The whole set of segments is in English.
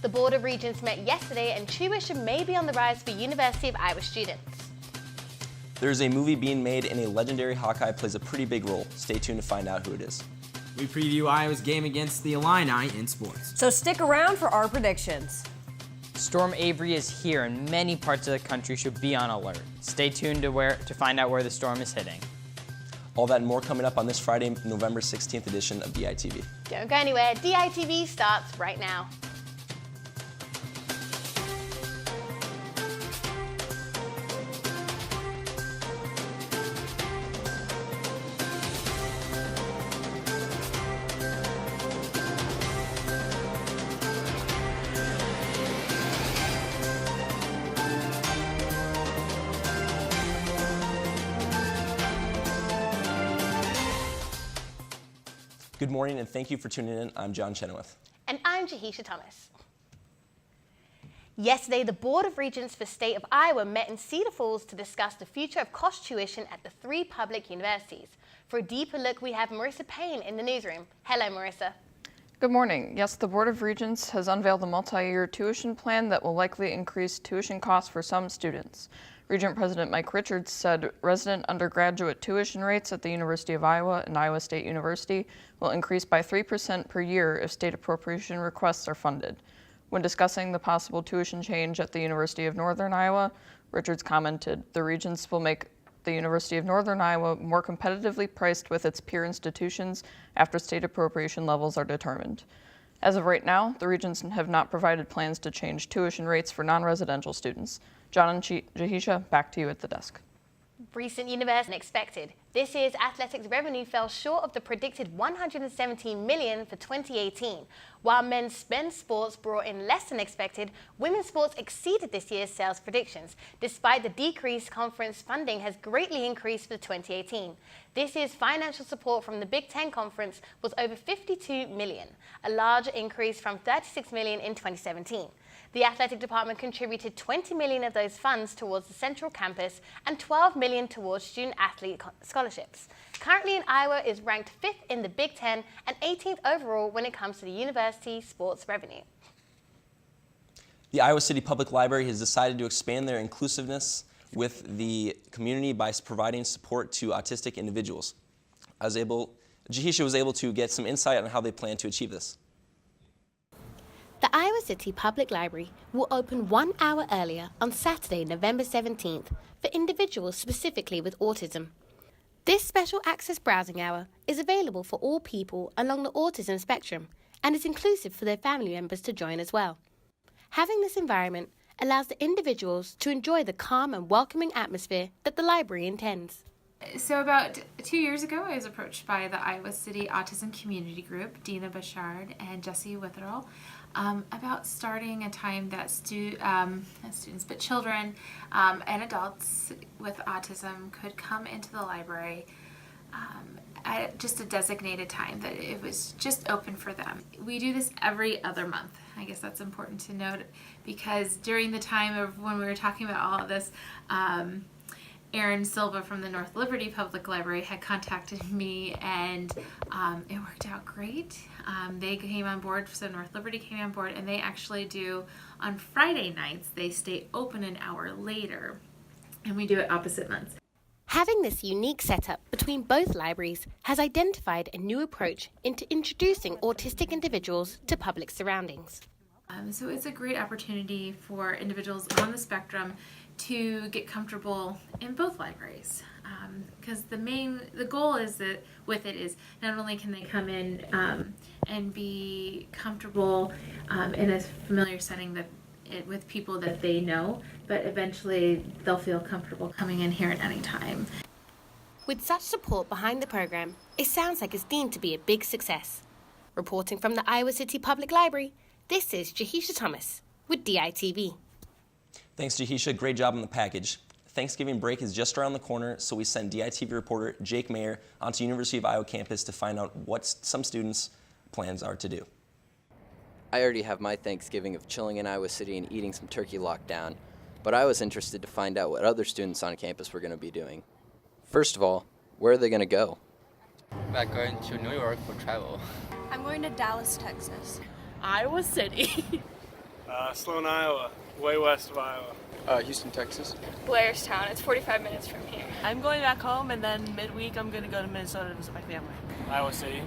The Board of Regents met yesterday and tuition may be on the rise for University of Iowa students. There's a movie being made and a legendary Hawkeye plays a pretty big role. Stay tuned to find out who it is. We preview Iowa's game against the Illini in sports. So stick around for our predictions. Storm Avery is here and many parts of the country should be on alert. Stay tuned to find out where the storm is hitting. All that and more coming up on this Friday, November 16th edition of DITV. Don't go anywhere. DITV starts right now. Good morning and thank you for tuning in. I'm John Chenoweth. And I'm Jahisha Thomas. Yesterday, the Board of Regents for State of Iowa met in Cedar Falls to discuss the future of cost tuition at the 3 public universities. For a deeper look, we have Marrisa Payne in the newsroom. Hello, Marrisa. Good morning. Yes, the Board of Regents has unveiled a multi-year tuition plan that will likely increase tuition costs for some students. Regent President Mike Richards said resident undergraduate tuition rates at the University of Iowa and Iowa State University will increase by 3% per year if state appropriation requests are funded. When discussing the possible tuition change at the University of Northern Iowa, Richards commented, "The Regents will make the University of Northern Iowa more competitively priced with its peer institutions after state appropriation levels are determined." As of right now, the Regents have not provided plans to change tuition rates for non-residential students. John and Jahisha, back to you at the desk. Recent university expected. This year's athletics revenue fell short of the predicted $117 million for 2018. While men's sports brought in less than expected, women's sports exceeded this year's sales predictions. Despite the decrease, conference funding has greatly increased for 2018. This year's financial support from the Big Ten Conference was over $52 million, a larger increase from $36 million in 2017. The athletic department contributed $20 million of those funds towards the central campus and $12 million towards student-athlete scholarships. Currently in Iowa is ranked 5th in the Big Ten and 18th overall when it comes to the university sports revenue. The Iowa City Public Library has decided to expand their inclusiveness with the community by providing support to autistic individuals. Jahisha was able to get some insight on how they plan to achieve this. The Iowa City Public Library will open 1 hour earlier on Saturday, November 17th for individuals specifically with autism. This special access browsing hour is available for all people along the autism spectrum and is inclusive for their family members to join as well. Having this environment allows the individuals to enjoy the calm and welcoming atmosphere that the library intends. So about 2 years ago, I was approached by the Iowa City Autism Community Group, Dina Bouchard and Jesse Witherell, about starting a time that children and adults with autism could come into the library at just a designated time, that it was just open for them. We do this every other month. I guess that's important to note, because during the time of when we were talking about all of this, Aaron Silva from the North Liberty Public Library had contacted me, and it worked out great. They came on board, so North Liberty came on board, and they actually do, on Friday nights, they stay open an hour later, and we do it opposite months. Having this unique setup between both libraries has identified a new approach into introducing autistic individuals to public surroundings. So it's a great opportunity for individuals on the spectrum to get comfortable in both libraries, because the goal is that with it is not only can they come in and be comfortable in a familiar setting with people that they know, but eventually they'll feel comfortable coming in here at any time. With such support behind the program, it sounds like it's deemed to be a big success. Reporting from the Iowa City Public Library, this is Jahisha Thomas with DITV. Thanks, Jahisha. Great job on the package. Thanksgiving break is just around the corner, so we sent DITV reporter Jake Mayer onto University of Iowa campus to find out what some students' plans are to do. I already have my Thanksgiving of chilling in Iowa City and eating some turkey locked down, but I was interested to find out what other students on campus were going to be doing. First of all, where are they going to go? We're going to New York for travel. I'm going to Dallas, Texas. Iowa City. Sloan, Iowa, way west of Iowa. Houston, Texas. Blairstown. It's 45 minutes from here. I'm going back home, and then midweek I'm going to go to Minnesota to visit my family. Iowa City.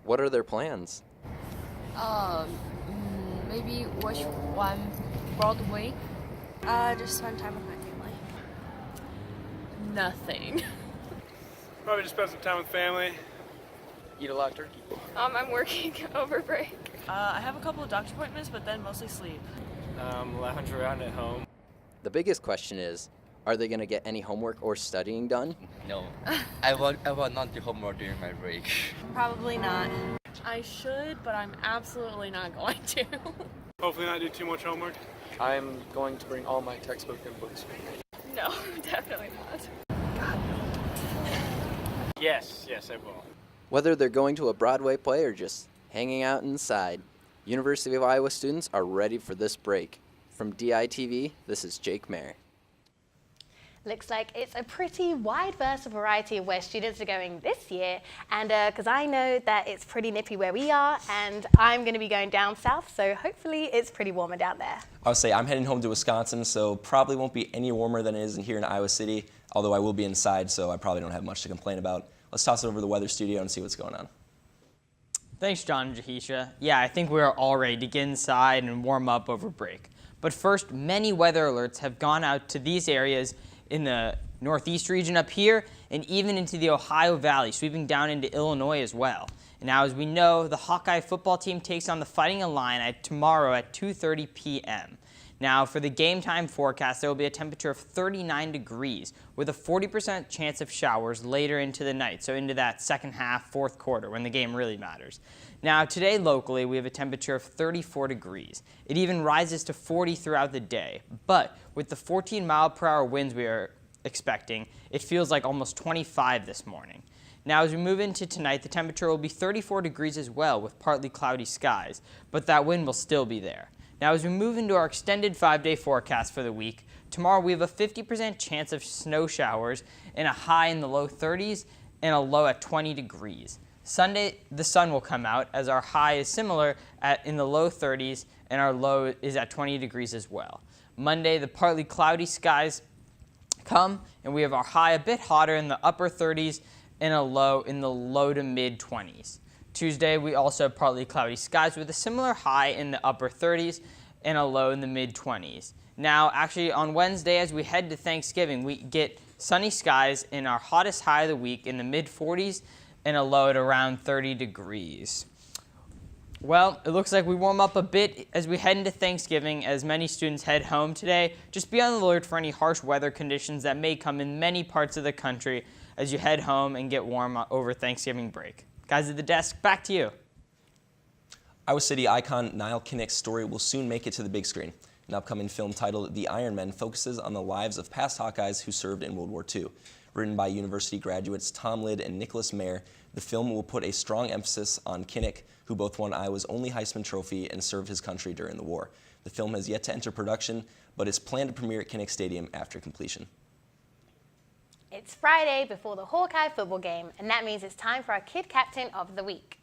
What are their plans? Maybe watch one Broadway. Just spend time with my family. Nothing. Probably just spend some time with family. Eat a lot of turkey. I'm working over break. I have a couple of doctor's appointments, but then mostly sleep. Lounge around at home. The biggest question is, are they going to get any homework or studying done? No. I will not do homework during my break. Probably not. I should, but I'm absolutely not going to. Hopefully not do too much homework. I'm going to bring all my textbook and books. No, definitely not. Yes, I will. Whether they're going to a Broadway play or just hanging out inside, University of Iowa students are ready for this break. From DITV, this is Jake Mayer. Looks like it's a pretty wide variety of where students are going this year, and because I know that it's pretty nippy where we are, and I'm going to be going down south, so hopefully it's pretty warmer down there. I would say I'm heading home to Wisconsin, so probably won't be any warmer than it is here in Iowa City, although I will be inside, so I probably don't have much to complain about. Let's toss it over to the weather studio and see what's going on. Thanks, John and Jahisha. Yeah, I think we're all ready to get inside and warm up over break. But first, many weather alerts have gone out to these areas in the northeast region up here and even into the Ohio Valley, sweeping down into Illinois as well. And now, as we know, the Hawkeye football team takes on the Fighting Illini tomorrow at 2:30 p.m. Now, for the game time forecast, there will be a temperature of 39 degrees with a 40% chance of showers later into the night, so into that second half, fourth quarter, when the game really matters. Now, today locally, we have a temperature of 34 degrees. It even rises to 40 throughout the day, but with the 14-mile-per-hour winds we are expecting, it feels like almost 25 this morning. Now, as we move into tonight, the temperature will be 34 degrees as well with partly cloudy skies, but that wind will still be there. Now, as we move into our extended 5-day forecast for the week, tomorrow we have a 50% chance of snow showers and a high in the low 30s and a low at 20 degrees. Sunday, the sun will come out as our high is similar in the low 30s and our low is at 20 degrees as well. Monday, the partly cloudy skies come and we have our high a bit hotter in the upper 30s and a low in the low to mid 20s. Tuesday, we also have partly cloudy skies with a similar high in the upper 30s and a low in the mid-20s. Now, actually, on Wednesday, as we head to Thanksgiving, we get sunny skies in our hottest high of the week in the mid-40s and a low at around 30 degrees. Well, it looks like we warm up a bit as we head into Thanksgiving as many students head home today. Just be on the alert for any harsh weather conditions that may come in many parts of the country as you head home and get warm over Thanksgiving break. Guys at the desk, back to you. Iowa City icon Niall Kinnick's story will soon make it to the big screen. An upcoming film titled The Iron Men focuses on the lives of past Hawkeyes who served in World War II. Written by university graduates Tom Lidd and Nicholas Mayer, the film will put a strong emphasis on Kinnick, who both won Iowa's only Heisman Trophy and served his country during the war. The film has yet to enter production, but is planned to premiere at Kinnick Stadium after completion. It's Friday before the Hawkeye football game, and that means it's time for our Kid Captain of the Week.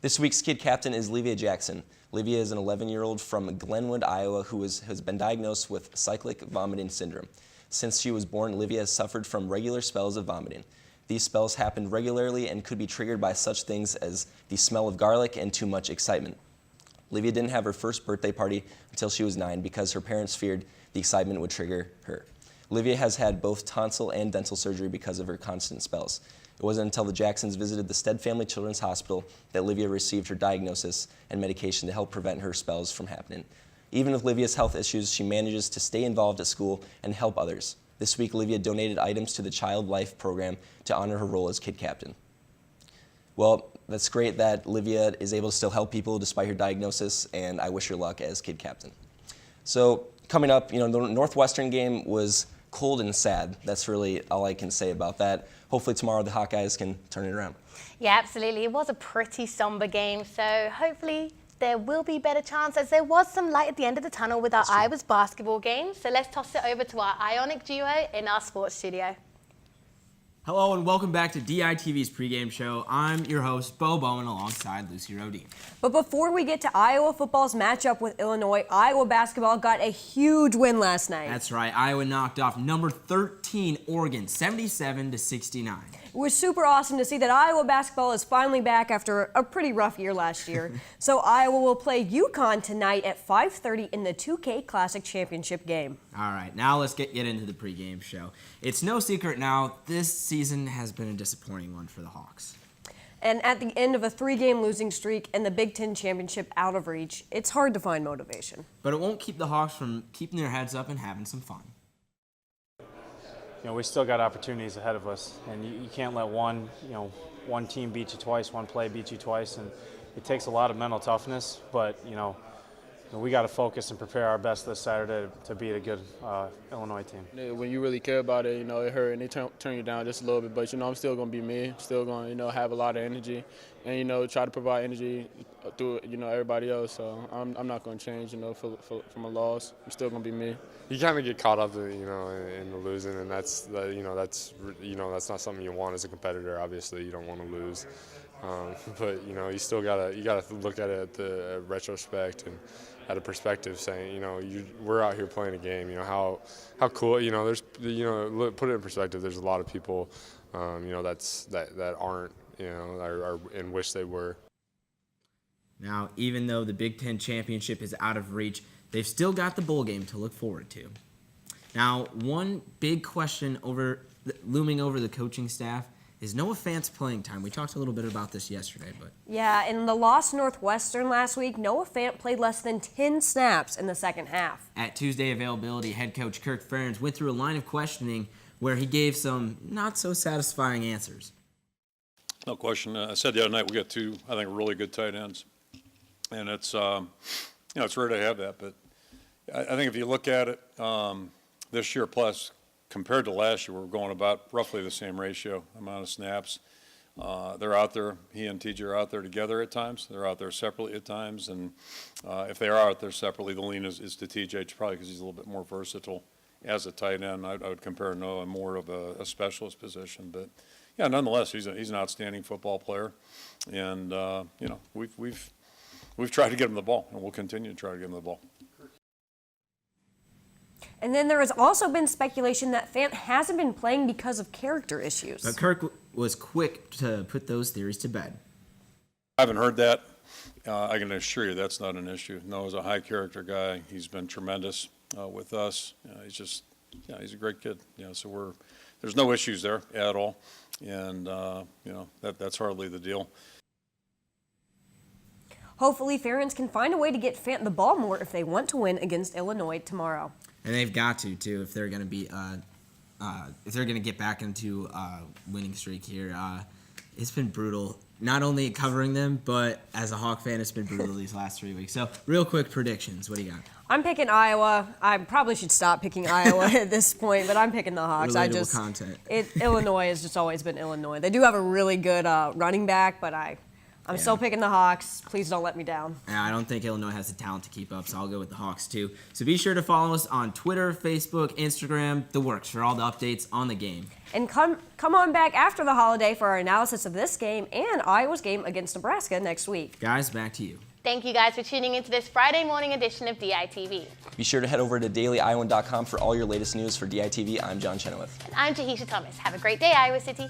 This week's Kid Captain is Livia Jackson. Livia is an 11-year-old from Glenwood, Iowa, who has been diagnosed with cyclic vomiting syndrome. Since she was born, Livia has suffered from regular spells of vomiting. These spells happened regularly and could be triggered by such things as the smell of garlic and too much excitement. Livia didn't have her first birthday party until she was 9 because her parents feared the excitement would trigger her. Livia has had both tonsil and dental surgery because of her constant spells. It wasn't until the Jacksons visited the Stead Family Children's Hospital that Livia received her diagnosis and medication to help prevent her spells from happening. Even with Livia's health issues, she manages to stay involved at school and help others. This week, Livia donated items to the Child Life program to honor her role as Kid Captain. Well, that's great that Livia is able to still help people despite her diagnosis, and I wish her luck as Kid Captain. So coming up, the Northwestern game was cold and sad. That's really all I can say about that. Hopefully tomorrow the Hawkeyes can turn it around. Yeah, absolutely. It was a pretty somber game, so hopefully there will be better chance as there was some light at the end of the tunnel with our Iowa's basketball game. So let's toss it over to our Ionic duo in our sports studio. Hello and welcome back to DITV's pregame show. I'm your host, Beau Bowman, alongside Lucy Rohden. But before we get to Iowa football's matchup with Illinois, Iowa basketball got a huge win last night. That's right. Iowa knocked off number 13 Oregon, 77-69. It was super awesome to see that Iowa basketball is finally back after a pretty rough year last year. So Iowa will play UConn tonight at 5:30 in the 2K Classic Championship game. All right, now let's get into the pregame show. It's no secret now, this season has been a disappointing one for the Hawks. And at the end of a 3-game losing streak and the Big Ten Championship out of reach, it's hard to find motivation. But it won't keep the Hawks from keeping their heads up and having some fun. You know, we still got opportunities ahead of us, and you can't let one team beat you twice, one play beat you twice, and it takes a lot of mental toughness. But we got to focus and prepare our best this Saturday to beat a good Illinois team. When you really care about it, it hurt and they turn you down just a little bit. But I'm still going to be me. Still going to have a lot of energy, and try to provide energy through everybody else. So I'm not going to change. From a loss, I'm still going to be me. You kind of get caught up, in the losing, and that's not something you want as a competitor. Obviously, you don't want to lose, but you still gotta look at it at the retrospect and at a perspective, saying we're out here playing a game. How cool. There's put it in perspective. There's a lot of people, that aren't are and wish they were. Now, even though the Big Ten Championship is out of reach, they've still got the bowl game to look forward to. Now, one big question looming over the coaching staff is Noah Fant's playing time. We talked a little bit about this yesterday, but Yeah, in the loss to Northwestern last week, Noah Fant played less than 10 snaps in the second half. At Tuesday availability, head coach Kirk Ferentz went through a line of questioning where he gave some not so satisfying answers. No question. I said the other night we got two, I think, really good tight ends, and it's it's rare to have that. But I think if you look at it this year, plus compared to last year, we're going about roughly the same ratio amount of snaps. They're out there. He and TJ are out there together at times. They're out there separately at times, and if they are out there separately, the lean is to TJ, probably because he's a little bit more versatile as a tight end. I would compare Noah more of a specialist position, but. Yeah, nonetheless, he's an outstanding football player, and we've tried to get him the ball, and we'll continue to try to get him the ball. And then there has also been speculation that Fant hasn't been playing because of character issues. But Kirk was quick to put those theories to bed. I haven't heard that. I can assure you that's not an issue. Noah's a high-character guy. He's been tremendous with us. He's a great kid. So there's no issues there at all. And, that's hardly the deal. Hopefully, Ferentz can find a way to get Fant the ball more if they want to win against Illinois tomorrow. And they've got to, too, if they're going to be, if they're going to get back into a winning streak here. It's been brutal, not only covering them, but as a Hawk fan, it's been brutal these last 3 weeks. So, real quick predictions. What do you got? I'm picking Iowa. I probably should stop picking Iowa at this point, but I'm picking the Hawks. Relatable content. Illinois has just always been Illinois. They do have a really good running back, but I'm still picking the Hawks. Please don't let me down. I don't think Illinois has the talent to keep up, so I'll go with the Hawks too. So be sure to follow us on Twitter, Facebook, Instagram, the works for all the updates on the game. And come on back after the holiday for our analysis of this game and Iowa's game against Nebraska next week. Guys, back to you. Thank you guys for tuning into this Friday morning edition of DITV. Be sure to head over to dailyiowan.com for all your latest news. For DITV, I'm John Chenoweth. And I'm Jahisha Thomas. Have a great day, Iowa City.